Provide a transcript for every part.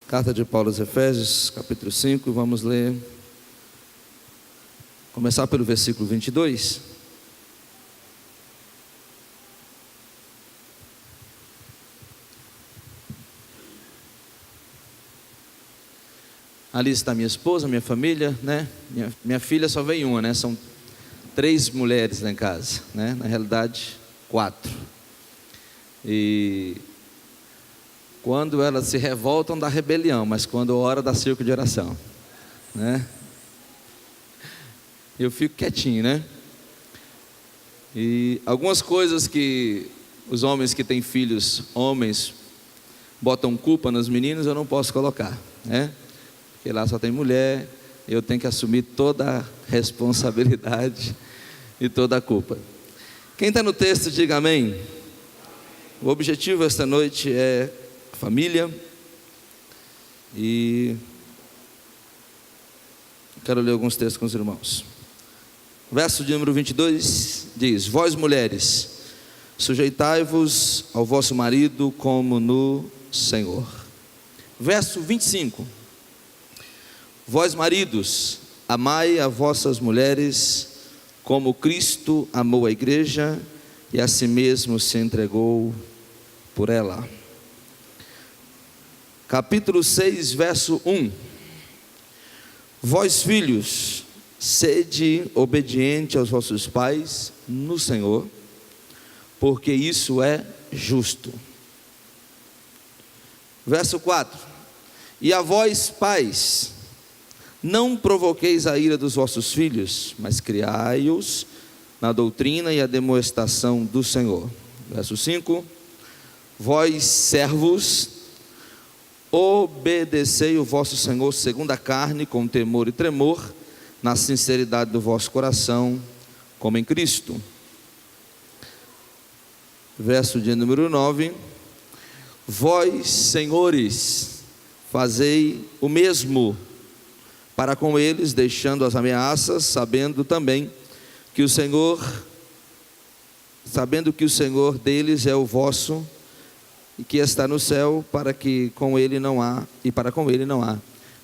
Carta de Paulo aos Efésios, capítulo 5, vamos ler, começar pelo versículo 22. Ali está minha esposa, minha família, né? Minha filha só vem uma, né? São 3 mulheres lá em casa, né? Na realidade, 4. E quando elas se revoltam, dá rebelião, mas quando ora, dá circo de oração, né? Eu fico quietinho, né? E algumas coisas que os homens que têm filhos, homens, botam culpa nos meninos, eu não posso colocar, né? Porque lá só tem mulher, eu tenho que assumir toda a responsabilidade e toda a culpa. Quem está no texto, diga amém. O objetivo esta noite é família, e quero ler alguns textos com os irmãos. Verso de número 22 diz: Vós mulheres, sujeitai-vos ao vosso marido como no Senhor. Verso 25: Vós maridos, amai a vossas mulheres, como Cristo amou a igreja e a si mesmo se entregou por ela. Capítulo 6, verso 1: Vós filhos, sede obediente aos vossos pais no Senhor, porque isso é justo. Verso 4: E a vós pais, não provoqueis a ira dos vossos filhos, mas criai-os na doutrina e a demonstração do Senhor. Verso 5: Vós servos, obedecei o vosso Senhor segundo a carne, com temor e tremor, na sinceridade do vosso coração, como em Cristo. Verso de número 9: Vós, senhores, fazei o mesmo para com eles, deixando as ameaças, sabendo que o Senhor deles é o vosso, e que está no céu, para com ele não há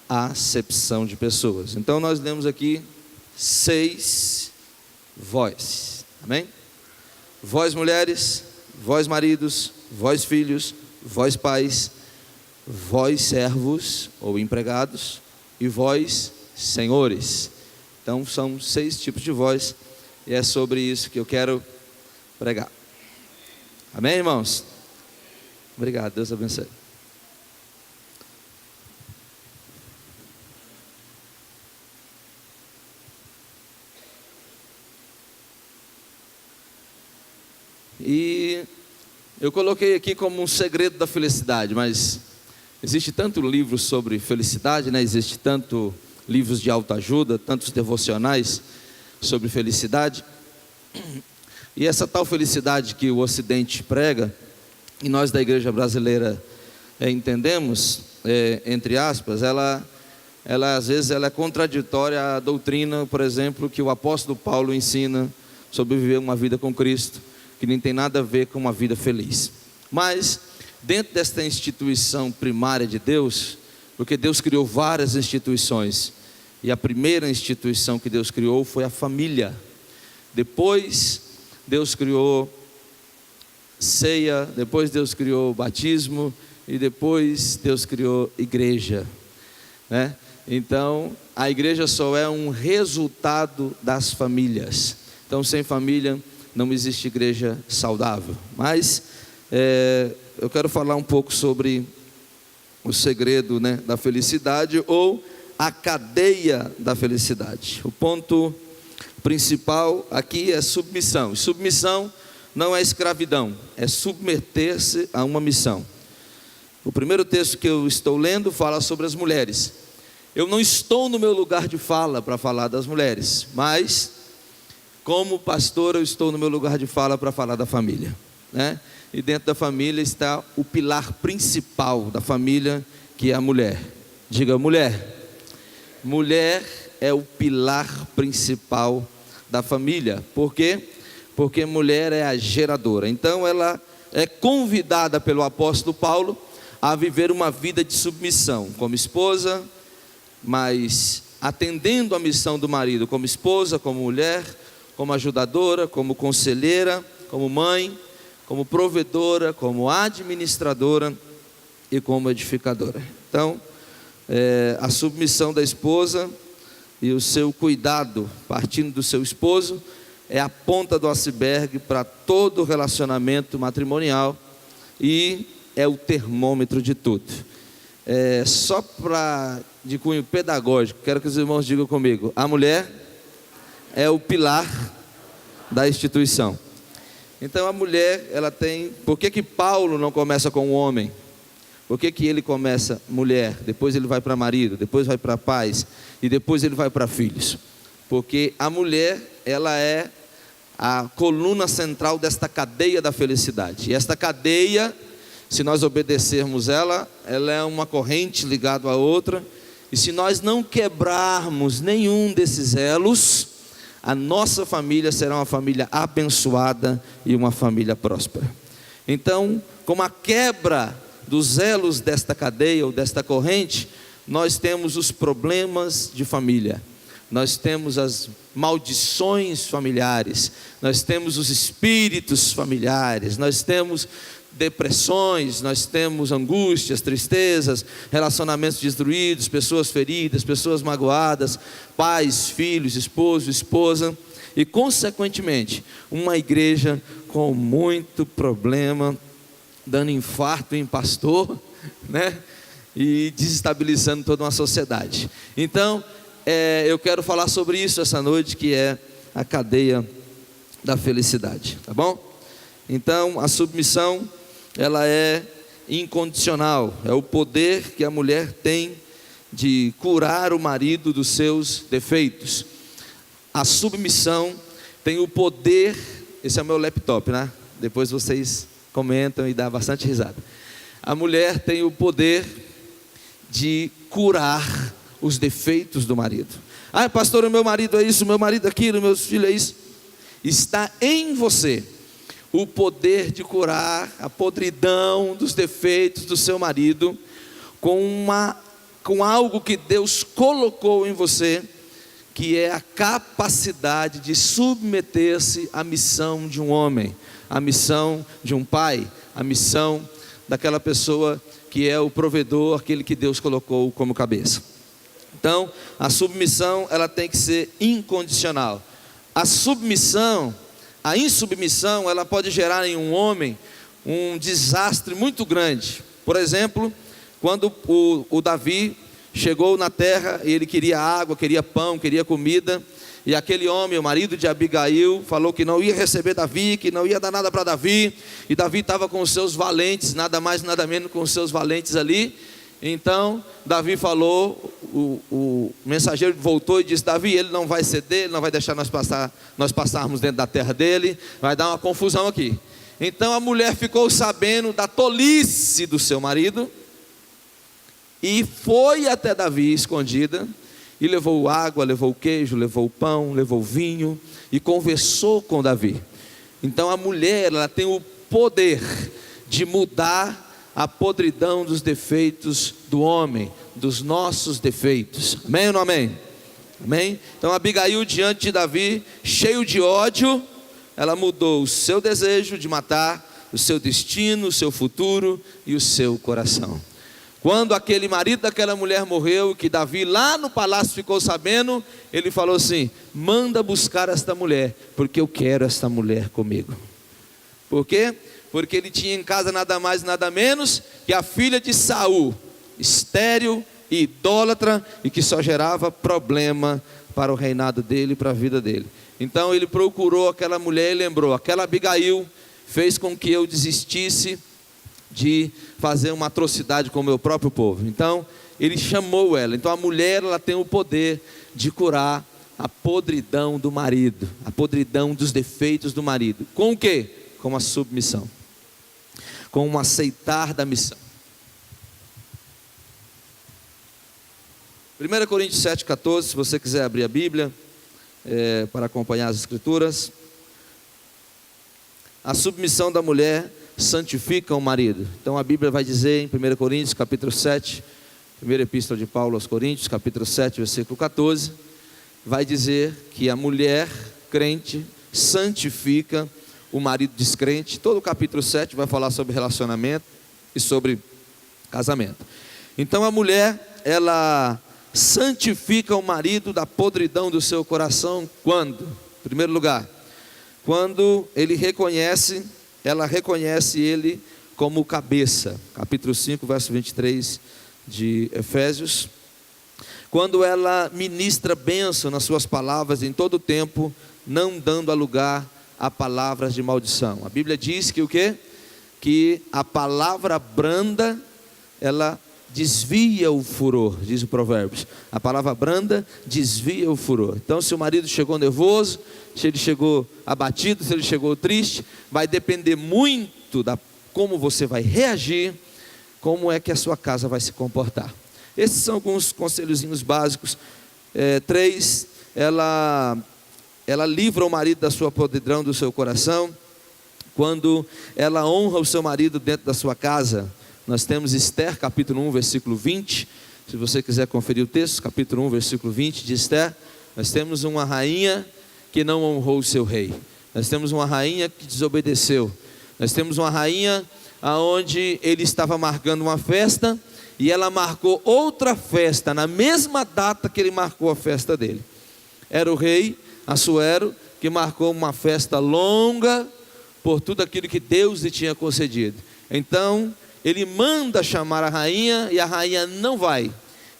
acepção de pessoas. Então nós lemos aqui 6 vós, amém? Vós mulheres, vós maridos, vós filhos, vós pais, vós servos ou empregados, e vós senhores. Então são 6 tipos de voz, e é sobre isso que eu quero pregar. Amém, irmãos? Obrigado, Deus abençoe. E eu coloquei aqui como um segredo da felicidade, mas existe tanto livro sobre felicidade, né? Existe tanto livros de autoajuda, tantos devocionais sobre felicidade. E essa tal felicidade que o Ocidente prega, e nós da igreja brasileira entendemos, entre aspas, ela às vezes ela é contraditória à doutrina, por exemplo, que o apóstolo Paulo ensina sobre viver uma vida com Cristo, que nem tem nada a ver com uma vida feliz. Mas dentro desta instituição primária de Deus, porque Deus criou várias instituições, e a primeira instituição que Deus criou foi a família. Depois Deus criou ceia, depois Deus criou batismo, e depois Deus criou igreja, né? Então a igreja só é um resultado das famílias. Então sem família não existe igreja saudável. Mas eu quero falar um pouco sobre o segredo, né, da felicidade, ou a cadeia da felicidade. O ponto principal aqui é submissão. E submissão não é escravidão, é submeter-se a uma missão. O primeiro texto que eu estou lendo fala sobre as mulheres. Eu não estou no meu lugar de fala para falar das mulheres, mas como pastor eu estou no meu lugar de fala para falar da família, né? E dentro da família está o pilar principal da família, que é a mulher. Diga mulher. Mulher é o pilar principal da família. Por quê? Porque mulher é a geradora. Então ela é convidada pelo apóstolo Paulo a viver uma vida de submissão, como esposa, mas atendendo a missão do marido, como esposa, como mulher, como ajudadora, como conselheira, como mãe, como provedora, como administradora e como edificadora. Então, a submissão da esposa e o seu cuidado, partindo do seu esposo, é a ponta do iceberg para todo o relacionamento matrimonial e é o termômetro de tudo. Só de cunho pedagógico, quero que os irmãos digam comigo: a mulher é o pilar da instituição. Então a mulher, ela tem... Por que Paulo não começa com o homem? Por que ele começa mulher, depois ele vai para marido, depois vai para pais e depois ele vai para filhos? Porque a mulher, ela é a coluna central desta cadeia da felicidade. E esta cadeia, se nós obedecermos ela é uma corrente ligada à outra. E se nós não quebrarmos nenhum desses elos, a nossa família será uma família abençoada e uma família próspera. Então, como a quebra dos elos desta cadeia ou desta corrente, nós temos os problemas de família, nós temos as maldições familiares, nós temos os espíritos familiares, nós temos depressões, nós temos angústias, tristezas, relacionamentos destruídos, pessoas feridas, pessoas magoadas, pais, filhos, esposo, esposa e consequentemente uma igreja com muito problema, dando infarto em pastor, né? E desestabilizando toda uma sociedade. Então, eu quero falar sobre isso essa noite, que é a cadeia da felicidade, tá bom? Então, a submissão, ela é incondicional, é o poder que a mulher tem de curar o marido dos seus defeitos. A submissão tem o poder, esse é o meu laptop, né? Depois vocês comentam e dá bastante risada. A mulher tem o poder de curar os defeitos do marido. Ah, pastor, o meu marido é isso, o meu marido é aquilo, meus filhos é isso. Está em você o poder de curar a podridão dos defeitos do seu marido com algo que Deus colocou em você, que é a capacidade de submeter-se à missão de um homem, à missão de um pai, à missão daquela pessoa que é o provedor, aquele que Deus colocou como cabeça. Então, a submissão, ela tem que ser incondicional. A insubmissão, ela pode gerar em um homem um desastre muito grande. Por exemplo, quando o Davi chegou na terra, ele queria água, queria pão, queria comida, e aquele homem, o marido de Abigail, falou que não ia receber Davi, que não ia dar nada para Davi, e Davi estava com os seus valentes, nada mais nada menos com os seus valentes ali. Então Davi falou, o mensageiro voltou e disse: Davi, ele não vai ceder, ele não vai deixar nós passarmos dentro da terra dele, vai dar uma confusão aqui. Então a mulher ficou sabendo da tolice do seu marido e foi até Davi escondida e levou água, levou queijo, levou pão, levou vinho e conversou com Davi. Então a mulher, ela tem o poder de mudar a podridão dos defeitos do homem, dos nossos defeitos. Amém ou não amém? Amém? Então Abigail, diante de Davi, cheio de ódio, ela mudou o seu desejo de matar, o seu destino, o seu futuro e o seu coração. Quando aquele marido daquela mulher morreu, que Davi lá no palácio ficou sabendo, ele falou assim: manda buscar esta mulher, porque eu quero esta mulher comigo. Por quê? Porque ele tinha em casa nada mais nada menos que a filha de Saul, estéril e idólatra, e que só gerava problema para o reinado dele e para a vida dele. Então ele procurou aquela mulher e lembrou: aquela Abigail fez com que eu desistisse de fazer uma atrocidade com o meu próprio povo. Então ele chamou ela. Então a mulher, ela tem o poder de curar a podridão do marido, a podridão dos defeitos do marido. Com o quê? Com a submissão, com o aceitar da missão. 1 Coríntios 7,14, se você quiser abrir a Bíblia para acompanhar as Escrituras. A submissão da mulher santificam o marido. Então a Bíblia vai dizer em 1 Coríntios capítulo 7, primeira epístola de Paulo aos Coríntios, capítulo 7, versículo 14, vai dizer que a mulher crente santifica o marido descrente. Todo o capítulo 7 vai falar sobre relacionamento e sobre casamento. Então a mulher, ela santifica o marido da podridão do seu coração quando? Em primeiro lugar, quando ela reconhece ele como cabeça. Capítulo 5, verso 23 de Efésios. Quando ela ministra bênção nas suas palavras em todo o tempo, não dando lugar a palavras de maldição. A Bíblia diz que o quê? Que a palavra branda, ela desvia o furor, diz o Provérbios. A palavra branda desvia o furor. Então, se o marido chegou nervoso, se ele chegou abatido, se ele chegou triste, vai depender muito da como você vai reagir, como é que a sua casa vai se comportar. Esses são alguns conselhozinhos básicos. 3, ela livra o marido da sua podridão do seu coração, quando ela honra o seu marido dentro da sua casa. Nós temos Esther, capítulo 1, versículo 20, se você quiser conferir o texto, capítulo 1, versículo 20 de Esther. Nós temos uma rainha que não honrou o seu rei, nós temos uma rainha que desobedeceu, nós temos uma rainha onde ele estava marcando uma festa, e ela marcou outra festa, na mesma data que ele marcou a festa dele. Era o rei Assuero, que marcou uma festa longa, por tudo aquilo que Deus lhe tinha concedido. Então, ele manda chamar a rainha, e a rainha não vai.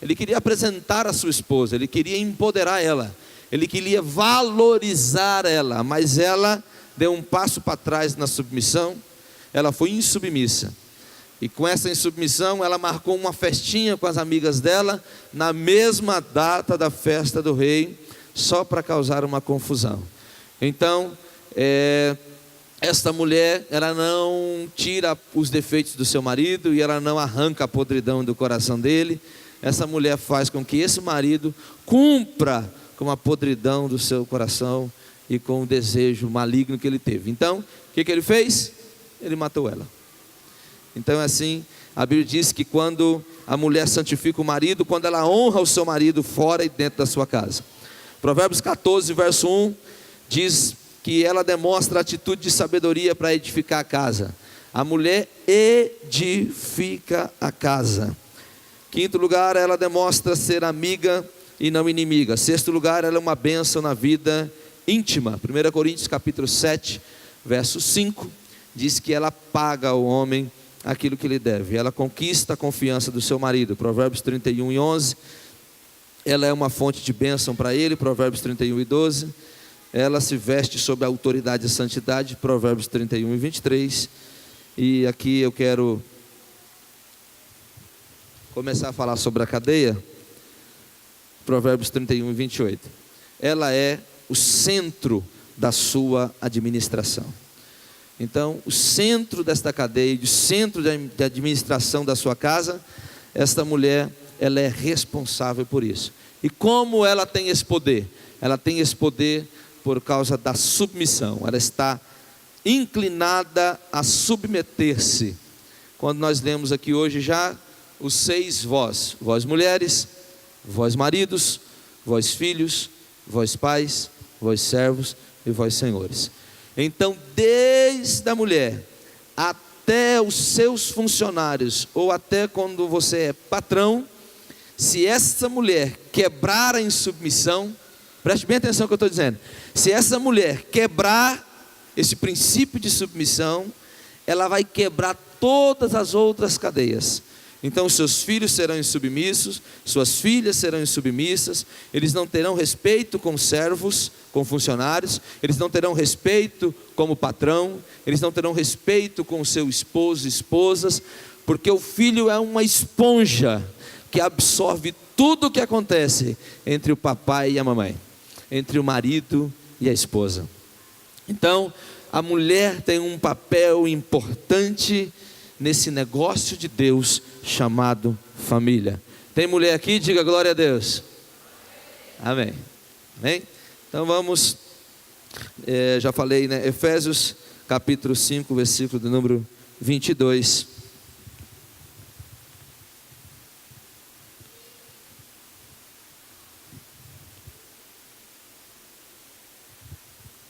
Ele queria apresentar a sua esposa, ele queria empoderar ela, ele queria valorizar ela, mas ela deu um passo para trás na submissão, ela foi insubmissa. E com essa insubmissão, ela marcou uma festinha com as amigas dela, na mesma data da festa do rei, só para causar uma confusão. Então, esta mulher, ela não tira os defeitos do seu marido, e ela não arranca a podridão do coração dele. Essa mulher faz com que esse marido cumpra com a podridão do seu coração e com o desejo maligno que ele teve. Então, o que ele fez? Ele matou ela. Então assim, a Bíblia diz que quando a mulher santifica o marido, quando ela honra o seu marido fora e dentro da sua casa. Provérbios 14, verso 1, diz que ela demonstra atitude de sabedoria para edificar a casa. A mulher edifica a casa. Quinto lugar, ela demonstra ser amiga e não inimiga. Sexto lugar, ela é uma bênção na vida íntima. 1 Coríntios capítulo 7, verso 5, diz que ela paga ao homem aquilo que lhe deve. Ela conquista a confiança do seu marido. Provérbios 31 e 11, ela é uma fonte de bênção para ele. Provérbios 31 e 12, ela se veste sob a autoridade e santidade. Provérbios 31 e 23, e aqui eu quero começar a falar sobre a cadeia. Provérbios 31 e 28, ela é o centro da sua administração. Então, o centro desta cadeia, o centro da administração da sua casa, esta mulher, ela é responsável por isso. E como ela tem esse poder? Ela tem esse poder por causa da submissão. Ela está inclinada a submeter-se. Quando nós lemos aqui hoje já os 6 vós: vós mulheres, vós maridos, vós filhos, vós pais, vós servos e vós senhores. Então, desde a mulher até os seus funcionários, ou até quando você é patrão, se essa mulher quebrar a insubmissão, preste bem atenção no que eu estou dizendo, se essa mulher quebrar esse princípio de submissão, ela vai quebrar todas as outras cadeias. Então seus filhos serão insubmissos, suas filhas serão insubmissas, eles não terão respeito com servos, com funcionários, eles não terão respeito como patrão, eles não terão respeito com seu esposo e esposas, porque o filho é uma esponja que absorve tudo o que acontece entre o papai e a mamãe, entre o marido e a esposa. Então, a mulher tem um papel importante nesse negócio de Deus chamado família. Tem mulher aqui? Diga glória a Deus. Amém. Amém? Então vamos, já falei, né? Efésios capítulo 5, versículo de número 22.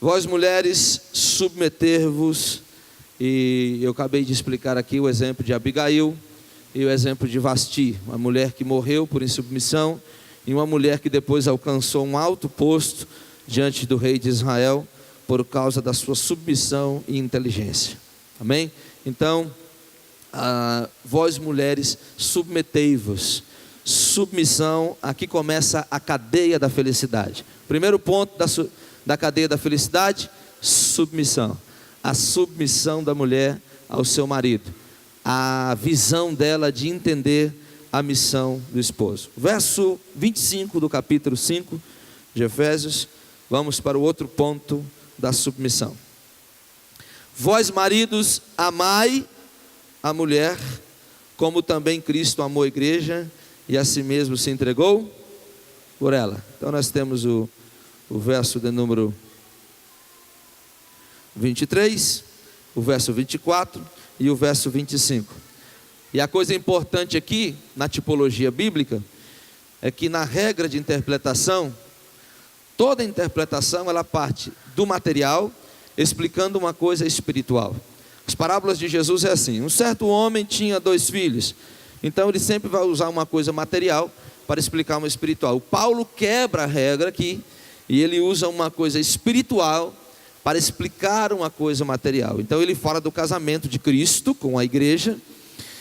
Vós mulheres, submeter-vos, e eu acabei de explicar aqui o exemplo de Abigail e o exemplo de Vasti, uma mulher que morreu por insubmissão e uma mulher que depois alcançou um alto posto diante do rei de Israel por causa da sua submissão e inteligência. Amém? Então, vós mulheres, submetei-vos. Submissão, aqui começa a cadeia da felicidade. Primeiro ponto da cadeia da felicidade, submissão. A submissão da mulher ao seu marido. A visão dela de entender a missão do esposo. Verso 25 do capítulo 5 de Efésios. Vamos para o outro ponto da submissão. Vós maridos, amai a mulher, como também Cristo amou a igreja e a si mesmo se entregou por ela. Então nós temos o verso de número 23, o verso 24 e o verso 25. E a coisa importante aqui, na tipologia bíblica, é que na regra de interpretação, toda interpretação ela parte do material, explicando uma coisa espiritual. As parábolas de Jesus é assim: um certo homem tinha 2 filhos, então ele sempre vai usar uma coisa material para explicar uma espiritual. O Paulo quebra a regra aqui, e ele usa uma coisa espiritual para explicar uma coisa material. Então ele fala do casamento de Cristo com a igreja,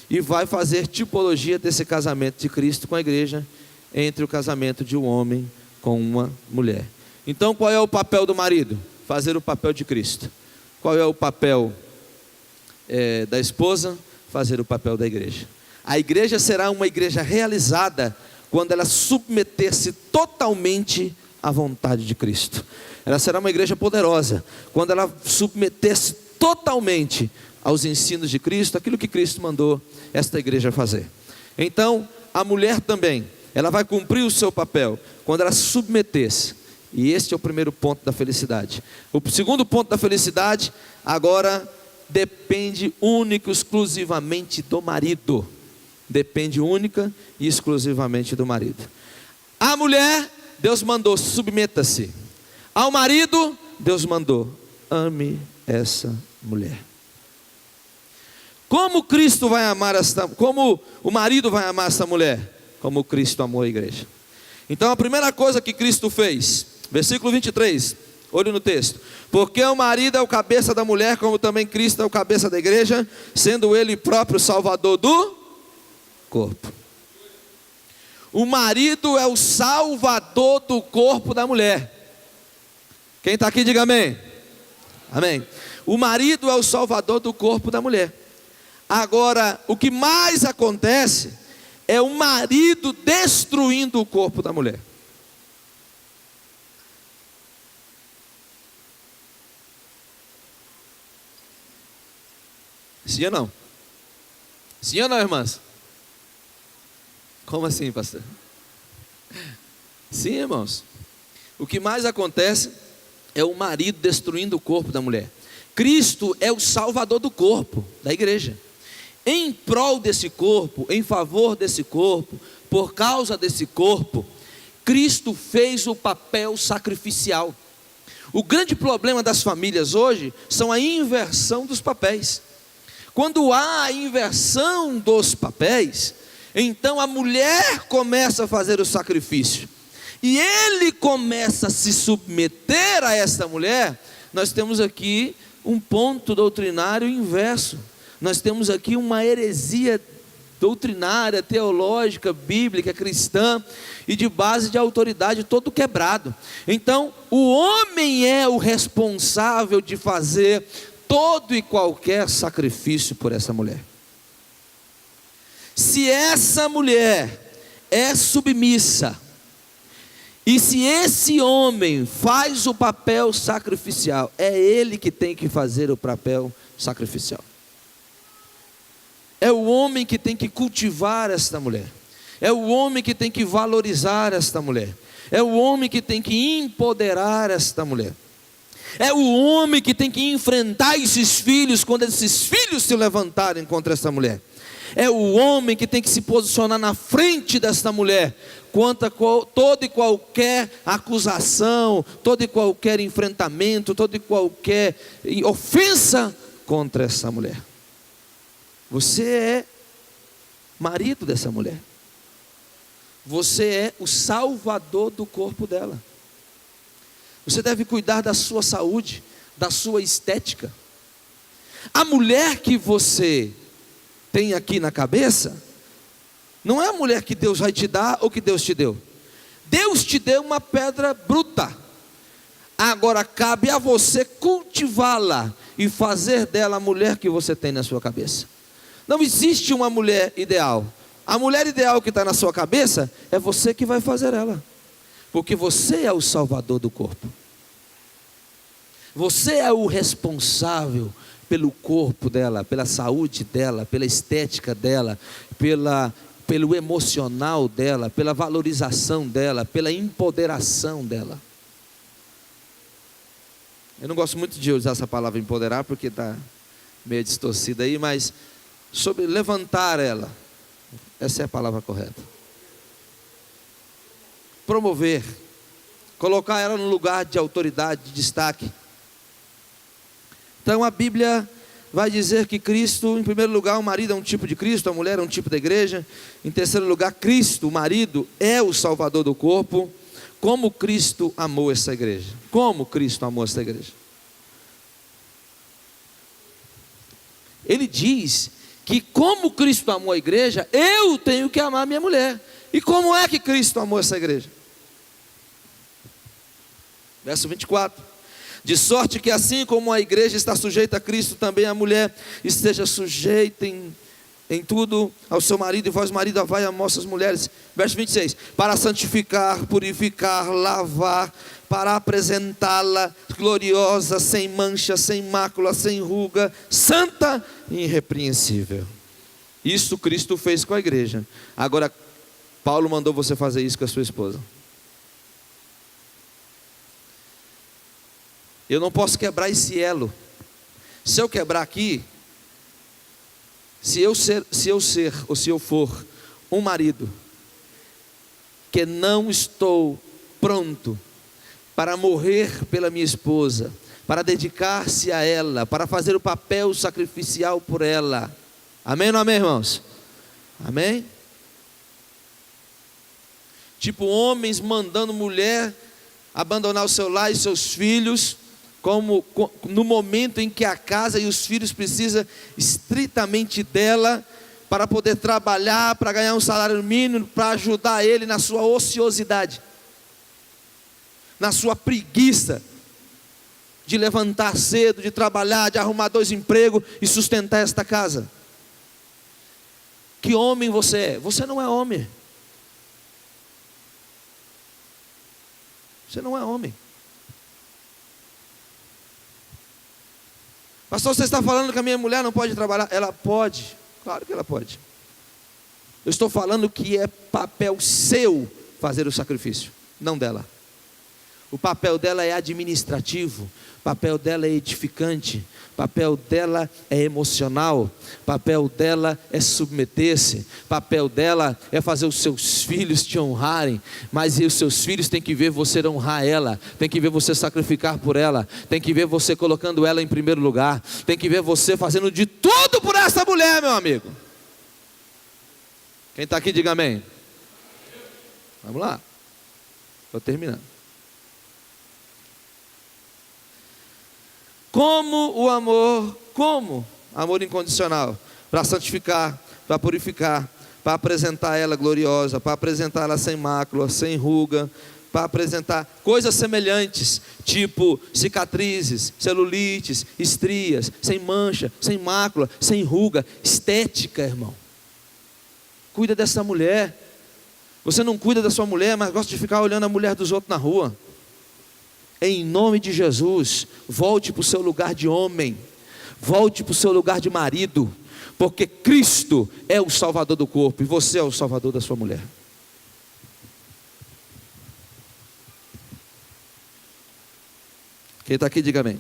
e vai fazer tipologia desse casamento de Cristo com a igreja, entre o casamento de um homem com uma mulher. Então qual é o papel do marido? Fazer o papel de Cristo. Qual é o papel da esposa? Fazer o papel da igreja. A igreja será uma igreja realizada quando ela submeter-se totalmente à vontade de Cristo. Ela será uma igreja poderosa quando ela submeter-se totalmente aos ensinos de Cristo, aquilo que Cristo mandou esta igreja fazer. Então a mulher também, ela vai cumprir o seu papel quando ela submeter-se. E este é o primeiro ponto da felicidade. O segundo ponto da felicidade agora depende única e exclusivamente do marido. Depende única e exclusivamente do marido. A mulher, Deus mandou, submeta-se. Ao marido, Deus mandou, ame essa mulher. Como Cristo vai amar como o marido vai amar essa mulher? Como Cristo amou a igreja. Então a primeira coisa que Cristo fez, versículo 23, olhe no texto: porque o marido é o cabeça da mulher, como também Cristo é o cabeça da igreja, sendo ele próprio salvador do corpo. O marido é o salvador do corpo da mulher. Quem está aqui diga amém. Amém. O marido é o salvador do corpo da mulher. Agora, o que mais acontece é o marido destruindo o corpo da mulher. Sim ou não? Sim ou não, irmãs? Como assim, pastor? Sim, irmãos. O que mais acontece é o marido destruindo o corpo da mulher. Cristo é o salvador do corpo, da igreja. Em prol desse corpo, em favor desse corpo, por causa desse corpo, Cristo fez o papel sacrificial. O grande problema das famílias hoje são a inversão dos papéis. Quando há a inversão dos papéis, então a mulher começa a fazer o sacrifício, e ele começa a se submeter a esta mulher. Nós temos aqui um ponto doutrinário inverso. Nós temos aqui uma heresia doutrinária, teológica, bíblica, cristã, e de base de autoridade todo quebrado. Então o homem é o responsável de fazer todo e qualquer sacrifício por essa mulher. Se essa mulher é submissa, e se esse homem faz o papel sacrificial, é ele que tem que fazer o papel sacrificial. É o homem que tem que cultivar esta mulher. É o homem que tem que valorizar esta mulher. É o homem que tem que empoderar esta mulher. É o homem que tem que enfrentar esses filhos quando esses filhos se levantarem contra essa mulher. É o homem que tem que se posicionar na frente dessa mulher contra toda e qualquer acusação, todo e qualquer enfrentamento, toda e qualquer ofensa contra essa mulher. Você é marido dessa mulher. Você é o salvador do corpo dela. Você deve cuidar da sua saúde, da sua estética. A mulher que você tem aqui na cabeça, não é a mulher que Deus vai te dar ou que Deus te deu. Deus te deu uma pedra bruta. Agora cabe a você cultivá-la e fazer dela a mulher que você tem na sua cabeça. Não existe uma mulher ideal. A mulher ideal que está na sua cabeça é você que vai fazer ela. Porque você é o salvador do corpo. Você é o responsável pelo corpo dela, pela saúde dela, pela estética dela, pelo emocional dela, pela valorização dela, pela empoderação dela. Eu não gosto muito de usar essa palavra empoderar, porque está meio distorcida aí, mas sobre levantar ela, essa é a palavra correta. Promover, colocar ela no lugar de autoridade, de destaque. Então a Bíblia vai dizer que Cristo, em primeiro lugar, o marido é um tipo de Cristo, a mulher é um tipo da igreja. Em terceiro lugar, Cristo, o marido, é o salvador do corpo. Como Cristo amou essa igreja? Como Cristo amou essa igreja? Ele diz que como Cristo amou a igreja, eu tenho que amar minha mulher. E como é que Cristo amou essa igreja? Verso 24. De sorte que assim como a igreja está sujeita a Cristo, também a mulher esteja sujeita em tudo ao seu marido, e vós marido amai as vossas mulheres. Verso 26. Para santificar, purificar, lavar, para apresentá-la gloriosa, sem mancha, sem mácula, sem ruga, santa e irrepreensível. Isso Cristo fez com a igreja. Agora Paulo mandou você fazer isso com a sua esposa. Eu não posso quebrar esse elo. Se eu quebrar aqui, se eu for um marido que não estou pronto para morrer pela minha esposa, para dedicar-se a ela, para fazer o papel sacrificial por ela. Amém ou não amém, irmãos? Amém? Tipo homens mandando mulher abandonar o seu lar e seus filhos, como no momento em que a casa e os filhos precisam estritamente dela, para poder trabalhar, para ganhar um salário mínimo, para ajudar ele na sua ociosidade, na sua preguiça de levantar cedo, de trabalhar, de arrumar 2 empregos e sustentar esta casa. Que homem você é? Você não é homem. Você não é homem. Pastor, você está falando que a minha mulher não pode trabalhar? Ela pode, claro que ela pode. Eu estou falando que é papel seu fazer o sacrifício, não dela. O papel dela é administrativo, o papel dela é edificante, o papel dela é emocional, o papel dela é submeter-se, o papel dela é fazer os seus filhos te honrarem, mas os seus filhos têm que ver você honrar ela, tem que ver você sacrificar por ela, tem que ver você colocando ela em primeiro lugar, tem que ver você fazendo de tudo por essa mulher, meu amigo. Quem está aqui, diga amém. Vamos lá, estou terminando. Como amor incondicional, para santificar, para purificar, para apresentar ela gloriosa, para apresentar ela sem mácula, sem ruga, para apresentar coisas semelhantes, tipo cicatrizes, celulites, estrias, sem mancha, sem mácula, sem ruga, estética, irmão. Cuida dessa mulher. Você não cuida da sua mulher, mas gosta de ficar olhando a mulher dos outros na rua. Em nome de Jesus, volte para o seu lugar de homem, volte para o seu lugar de marido, porque Cristo é o salvador do corpo e você é o salvador da sua mulher. Ok? Quem está aqui, diga amém.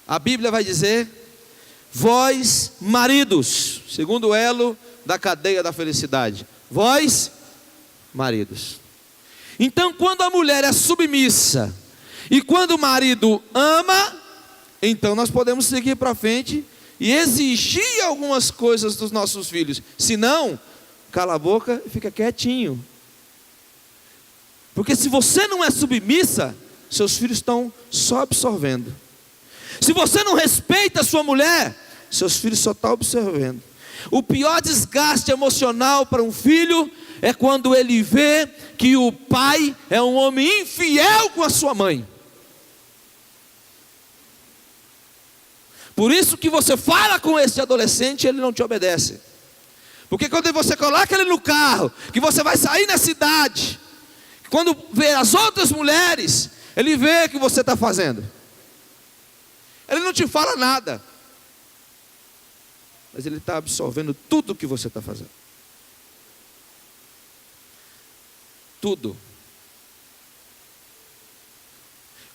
A Bíblia vai dizer: vós maridos, segundo elo da cadeia da felicidade, vós maridos. Então, quando a mulher é submissa e quando o marido ama, então nós podemos seguir para frente e exigir algumas coisas dos nossos filhos. Se não, cala a boca e fica quietinho. Porque se você não é submissa, seus filhos estão só absorvendo. Se você não respeita a sua mulher, seus filhos só estão observando. O pior desgaste emocional para um filho é quando ele vê que o pai é um homem infiel com a sua mãe. Por isso que você fala com esse adolescente e ele não te obedece. Porque quando você coloca ele no carro, que você vai sair na cidade, quando vê as outras mulheres, ele vê o que você está fazendo. Ele não te fala nada, mas ele está absorvendo tudo o que você está fazendo. Tudo.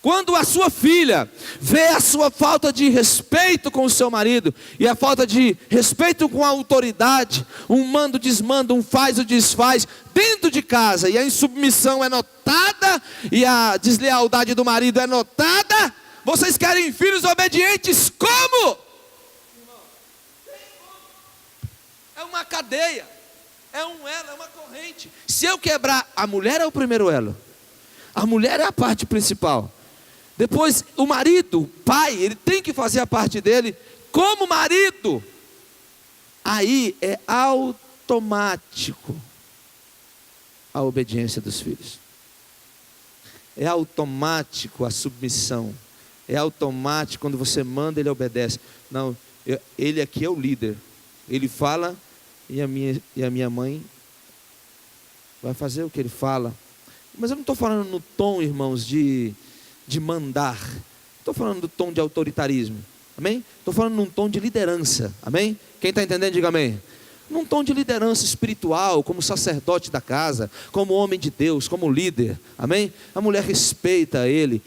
Quando a sua filha vê a sua falta de respeito com o seu marido e a falta de respeito com a autoridade, um manda, desmanda, um faz, o desfaz dentro de casa, e a insubmissão é notada e a deslealdade do marido é notada, vocês querem filhos obedientes como? É uma cadeia, é um elo, é uma corrente. Se eu quebrar, a mulher é o primeiro elo, a mulher é a parte principal. Depois o marido, o pai, ele tem que fazer a parte dele como marido. Aí é automático a obediência dos filhos. É automático a submissão. É automático, quando você manda, ele obedece. Não, ele aqui é o líder. Ele fala e a minha mãe vai fazer o que ele fala. Mas eu não estou falando no tom, irmãos, de mandar. Estou falando do tom de autoritarismo. Amém? Estou falando num tom de liderança. Amém? Quem está entendendo, diga amém. Num tom de liderança espiritual, como sacerdote da casa, como homem de Deus, como líder. Amém? A mulher respeita ele,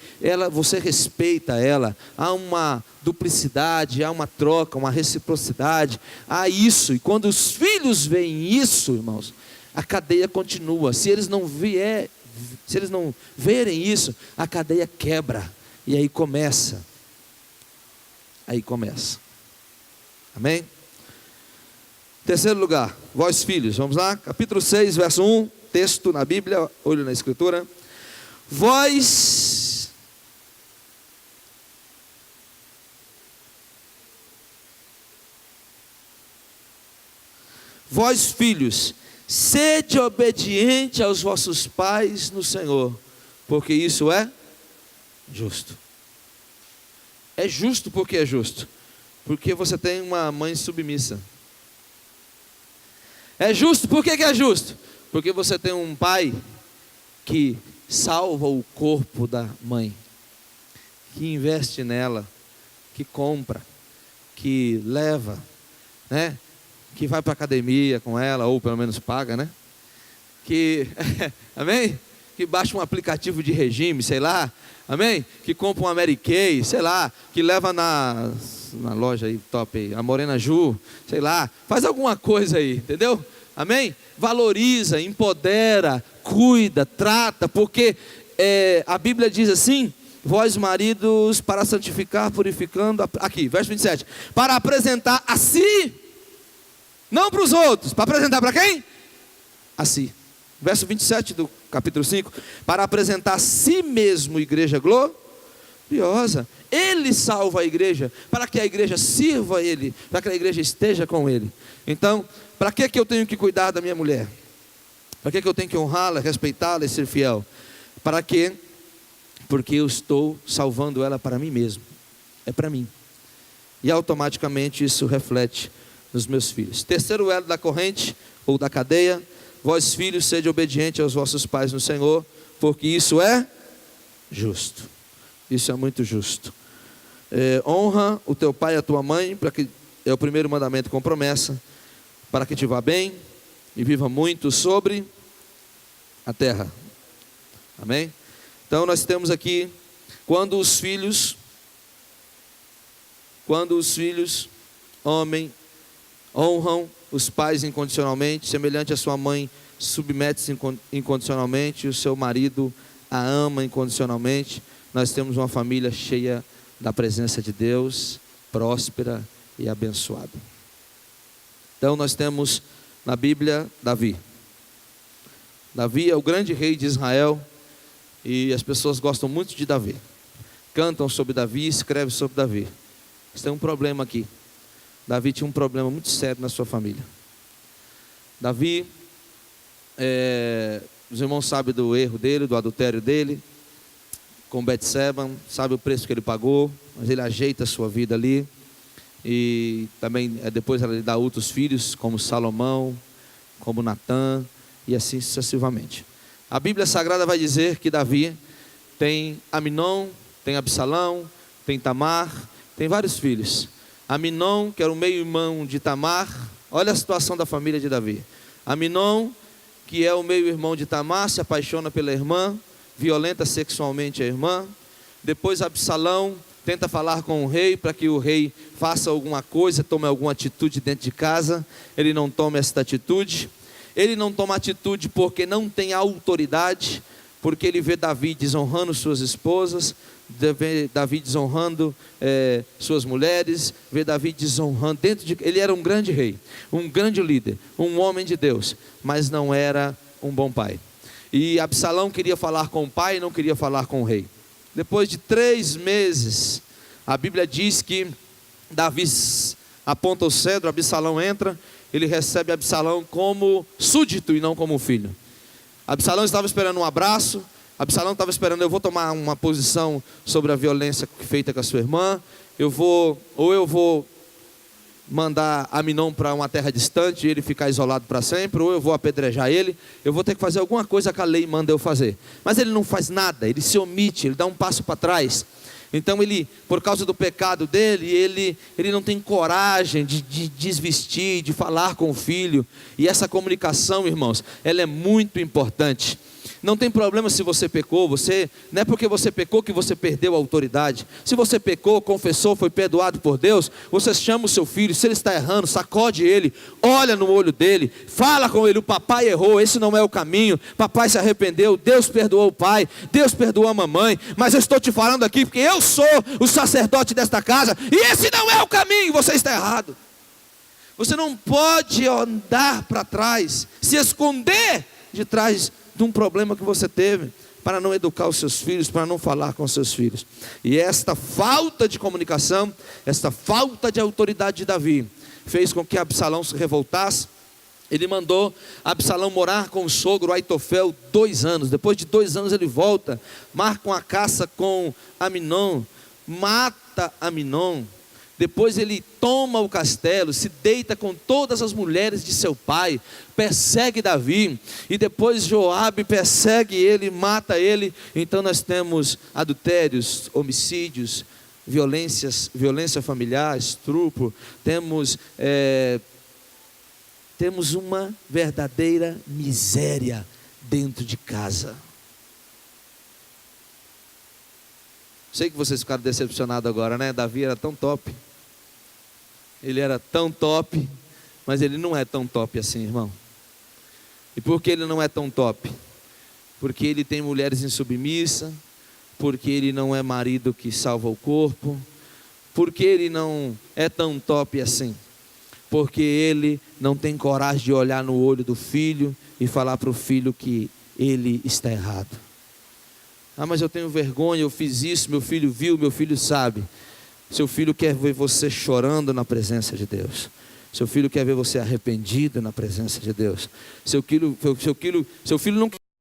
você respeita ela. Há uma duplicidade, há uma troca, uma reciprocidade. Há isso. E quando os filhos veem isso, irmãos, a cadeia continua. Se eles não verem isso, a cadeia quebra. E aí começa. Amém? Terceiro lugar, vós filhos, vamos lá, capítulo 6, verso 1, texto na Bíblia, olho na escritura. Vós filhos, sede obediente aos vossos pais no Senhor, porque isso é justo. É justo porque é justo, porque você tem uma mãe submissa. É justo, por que é justo? Porque você tem um pai que salva o corpo da mãe, que investe nela, que compra, que leva, né? Que vai para a academia com ela, ou pelo menos paga, né? Amém? Que baixa um aplicativo de regime, sei lá, amém? Que compra um Mary Kay, sei lá, que leva na loja aí, top aí, a Morena Ju, sei lá, faz alguma coisa aí, entendeu? Amém? Valoriza, empodera, cuida, trata, porque a Bíblia diz assim: vós maridos, para santificar, purificando, aqui, verso 27, para apresentar a si, não para os outros, para apresentar para quem? A si. Verso 27 do capítulo 5, para apresentar a si mesmo igreja gloriosa. Ele salva a igreja, para que a igreja sirva a ele, para que a igreja esteja com ele. Então, para que eu tenho que cuidar da minha mulher? Para que eu tenho que honrá-la, respeitá-la e ser fiel? Para quê? Porque eu estou salvando ela para mim mesmo. É para mim. E automaticamente isso reflete nos meus filhos. Terceiro elo da corrente, ou da cadeia: vós filhos, sede obedientes aos vossos pais no Senhor, porque isso é justo. Isso é muito justo. Honra o teu pai e a tua mãe, para que é o primeiro mandamento com promessa, para que te vá bem e viva muito sobre a terra. Amém? Então nós temos aqui, quando os filhos, homem, honram os pais incondicionalmente, semelhante à sua mãe, submete-se incondicionalmente, e o seu marido a ama incondicionalmente, nós temos uma família cheia da presença de Deus, próspera e abençoada. Então nós temos na Bíblia Davi. Davi é o grande rei de Israel, e as pessoas gostam muito de Davi, cantam sobre Davi, escrevem sobre Davi. Mas tem um problema aqui. Davi tinha um problema muito sério na sua família. Davi, os irmãos sabem do erro dele, do adultério dele com Betseba, sabe o preço que ele pagou, mas ele ajeita a sua vida ali. E também depois ela lhe dá outros filhos, como Salomão, como Natã, e assim sucessivamente. A Bíblia Sagrada vai dizer que Davi tem Aminon, tem Absalão, tem Tamar, tem vários filhos. Aminon, que era o meio-irmão de Tamar, olha a situação da família de Davi. Aminon, que é o meio-irmão de Tamar, se apaixona pela irmã, violenta sexualmente a irmã. Depois Absalão tenta falar com o rei para que o rei faça alguma coisa, tome alguma atitude dentro de casa. Ele não toma esta atitude. Ele não toma atitude porque não tem autoridade, porque ele vê Davi desonrando suas esposas, vê Davi desonrando suas mulheres, vê Davi desonrando ele era um grande rei, um grande líder, um homem de Deus, mas não era um bom pai. E Absalão queria falar com o pai, não queria falar com o rei. Depois de 3 meses, a Bíblia diz que Davi aponta o cedro, Absalão entra, ele recebe Absalão como súdito e não como filho. Absalão estava esperando um abraço, Absalão estava esperando, eu vou tomar uma posição sobre a violência feita com a sua irmã, eu vou mandar Aminon para uma terra distante e ele ficar isolado para sempre, ou eu vou apedrejar ele, eu vou ter que fazer alguma coisa que a lei manda eu fazer. Mas ele não faz nada, ele se omite, ele dá um passo para trás. Então ele, por causa do pecado dele, ele não tem coragem de desvestir, de falar com o filho. E essa comunicação, irmãos, ela é muito importante. Não tem problema se você pecou, não é porque você pecou que você perdeu a autoridade. Se você pecou, confessou, foi perdoado por Deus, você chama o seu filho, se ele está errando, sacode ele, olha no olho dele, fala com ele, o papai errou, esse não é o caminho, papai se arrependeu, Deus perdoou o pai, Deus perdoou a mamãe, mas eu estou te falando aqui porque eu sou o sacerdote desta casa, e esse não é o caminho, você está errado. Você não pode andar para trás, se esconder de trás de um problema que você teve, para não educar os seus filhos, para não falar com os seus filhos. E esta falta de comunicação, esta falta de autoridade de Davi, fez com que Absalão se revoltasse. Ele mandou Absalão morar com o sogro Aitofel 2 anos. Depois de 2 anos ele volta, marca uma caça com Aminon, mata Aminon. Depois ele toma o castelo, se deita com todas as mulheres de seu pai, persegue Davi, e depois Joabe persegue ele, mata ele. Então nós temos adultérios, homicídios, violência familiar, estupro, temos uma verdadeira miséria dentro de casa. Sei que vocês ficaram decepcionados agora, né? Davi era tão top. Ele era tão top, mas ele não é tão top assim, irmão. E por que ele não é tão top? Porque ele tem mulheres insubmissas, porque ele não é marido que salva o corpo, porque ele não é tão top assim, porque ele não tem coragem de olhar no olho do filho e falar para o filho que ele está errado. Ah, mas eu tenho vergonha, eu fiz isso, meu filho viu, meu filho sabe. Seu filho quer ver você chorando na presença de Deus. Seu filho quer ver você arrependido na presença de Deus. Seu filho não quer